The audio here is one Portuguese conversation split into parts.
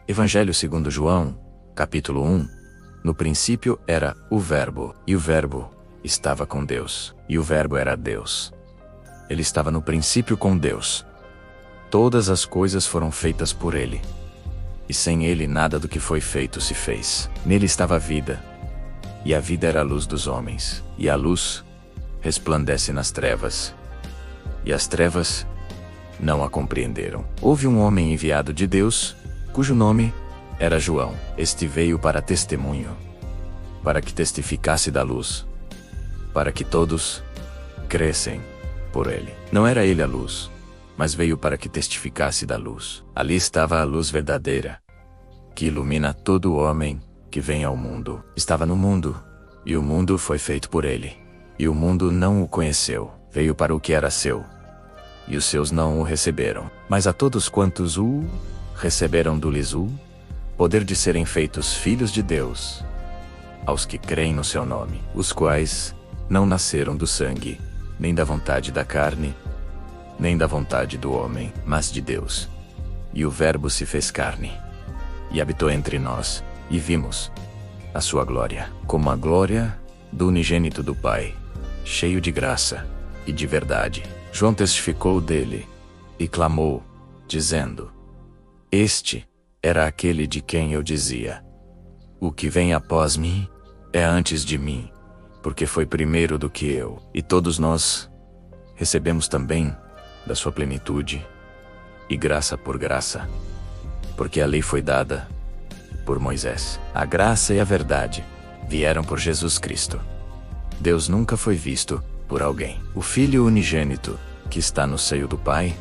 Evangelho segundo João, capítulo 1. No princípio era o Verbo, e o Verbo estava com Deus, e o Verbo era Deus. Ele estava no princípio com Deus. Todas as coisas foram feitas por ele, e sem ele nada do que foi feito se fez. Nele estava a vida, e a vida era a luz dos homens, e a luz resplandece nas trevas, e as trevas não a compreenderam. Houve um homem enviado de Deus, cujo nome era João. Este veio para testemunho, para que testificasse da luz, para que todos crescem por ele. Não era ele a luz, mas veio para que testificasse da luz. Ali estava a luz verdadeira, que ilumina todo homem que vem ao mundo. Estava no mundo, e o mundo foi feito por ele, e o mundo não o conheceu. Veio para o que era seu, e os seus não o receberam. Mas a todos quantos o receberam, do-lhes o poder de serem feitos filhos de Deus, aos que creem no seu nome, os quais não nasceram do sangue, nem da vontade da carne, nem da vontade do homem, mas de Deus. E o Verbo se fez carne, e habitou entre nós, e vimos a sua glória, como a glória do unigênito do Pai, cheio de graça e de verdade. João testificou dele, e clamou, dizendo: Este era aquele de quem eu dizia: O que vem após mim é antes de mim, porque foi primeiro do que eu. E todos nós recebemos também da sua plenitude, e graça por graça, porque a lei foi dada por Moisés. A graça e a verdade vieram por Jesus Cristo. Deus nunca foi visto por alguém. O Filho unigênito, que está no seio do Pai,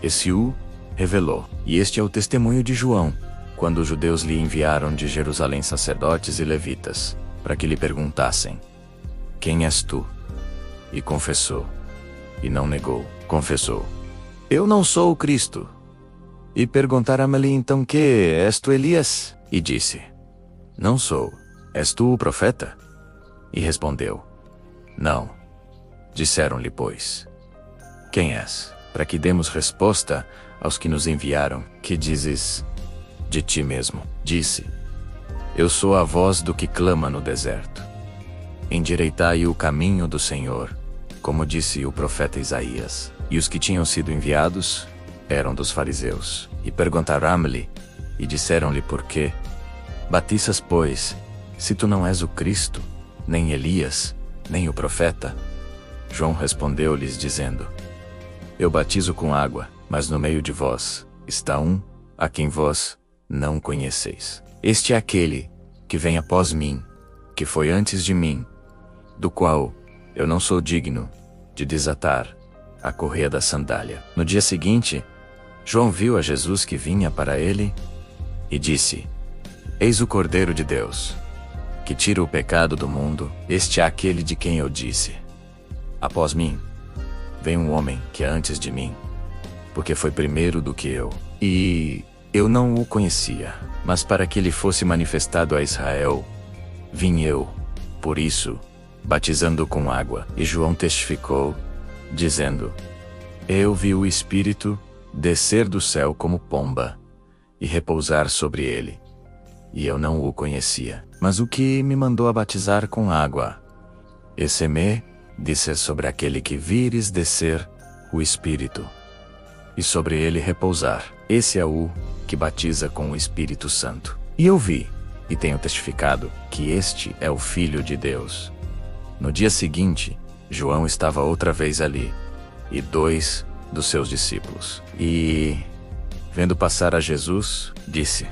esse o revelou. E este é o testemunho de João, quando os judeus lhe enviaram de Jerusalém sacerdotes e levitas, para que lhe perguntassem: Quem és tu? E confessou, e não negou. Confessou: Eu não sou o Cristo. E perguntaram-lhe então: Que és tu, Elias? E disse: Não sou. És tu o profeta? E respondeu: Não. Disseram-lhe, pois: Quem és? Para que demos resposta aos que nos enviaram. Que dizes de ti mesmo? Disse: Eu sou a voz do que clama no deserto. Endireitai o caminho do Senhor, como disse o profeta Isaías. E os que tinham sido enviados eram dos fariseus. E perguntaram-lhe, e disseram-lhe: Por quê batizas, pois, se tu não és o Cristo, nem Elias, nem o profeta? João respondeu-lhes, dizendo: Eu batizo com água, mas no meio de vós está um, a quem vós não conheceis. Este é aquele que vem após mim, que foi antes de mim, do qual eu não sou digno de desatar a correia da sandália. No dia seguinte, João viu a Jesus que vinha para ele, e disse: Eis o Cordeiro de Deus, que tira o pecado do mundo. Este é aquele de quem eu disse: Após mim vem um homem que é antes de mim, porque foi primeiro do que eu. E eu não o conhecia, mas para que ele fosse manifestado a Israel, vim eu, por isso, batizando com água. E João testificou, dizendo: Eu vi o Espírito descer do céu como pomba, e repousar sobre ele. E eu não o conhecia. Mas o que me mandou a batizar com água, esse me disse sobre aquele que vires descer o Espírito, e sobre ele repousar. Esse é o que batiza com o Espírito Santo. E eu vi, e tenho testificado, que este é o Filho de Deus. No dia seguinte, João estava outra vez ali, e 2 dos seus discípulos. E, vendo passar a Jesus, disse: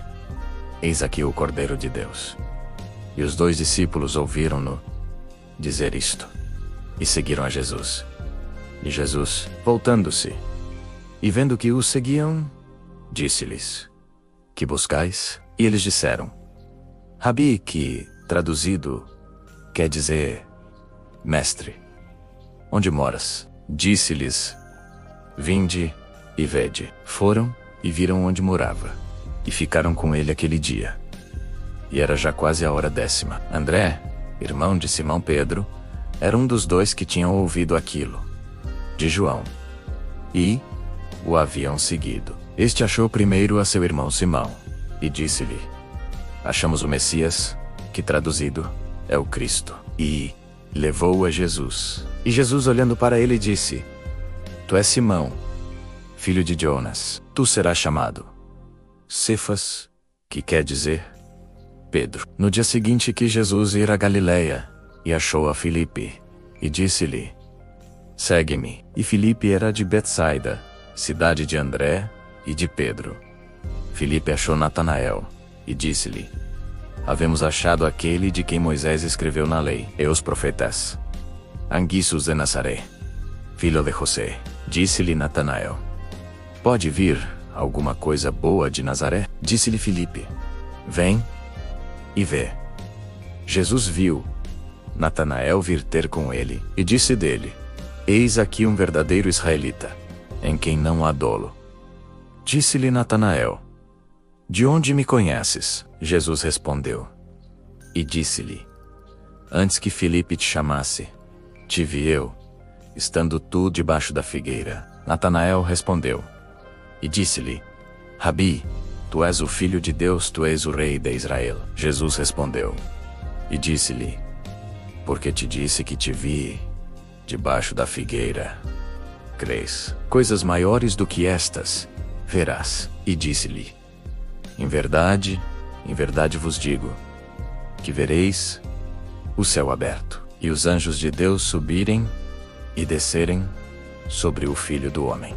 Eis aqui o Cordeiro de Deus. E os 2 discípulos ouviram-no dizer isto, e seguiram a Jesus. E Jesus, voltando-se, e vendo que os seguiam, disse-lhes: Que buscais? E eles disseram: Rabi, que, traduzido, quer dizer mestre. Onde moras? Disse-lhes: Vinde e vede. Foram e viram onde morava, e ficaram com ele aquele dia. E era já quase a hora 10ª. André, irmão de Simão Pedro, era um dos 2 que tinham ouvido aquilo de João, e o haviam seguido. Este achou primeiro a seu irmão Simão, e disse-lhe: Achamos o Messias, que traduzido é o Cristo. E levou-o a Jesus. E Jesus, olhando para ele, disse: Tu és Simão, filho de Jonas. Tu serás chamado Cefas, que quer dizer Pedro. No dia seguinte quis Jesus ir a Galiléia, e achou a Filipe, e disse-lhe: Segue-me. E Filipe era de Betsaida, cidade de André e de Pedro. Filipe achou Natanael, e disse-lhe: Havemos achado aquele de quem Moisés escreveu na lei, e os profetas, Jesus de Nazaré, filho de José. Disse-lhe Natanael: Pode vir alguma coisa boa de Nazaré? Disse-lhe Filipe: Vem e vê. Jesus viu Natanael vir ter com ele, e disse dele: Eis aqui um verdadeiro israelita, em quem não há dolo. Disse-lhe Natanael: De onde me conheces? Jesus respondeu e disse-lhe: Antes que Filipe te chamasse, te vi eu, estando tu debaixo da figueira. Natanael respondeu e disse-lhe: Rabi, tu és o Filho de Deus, tu és o Rei de Israel. Jesus respondeu e disse-lhe: Porque te disse que te vi debaixo da figueira, crês? Coisas maiores do que estas verás. E disse-lhe: em verdade vos digo, que vereis o céu aberto, e os anjos de Deus subirem e descerem sobre o Filho do Homem.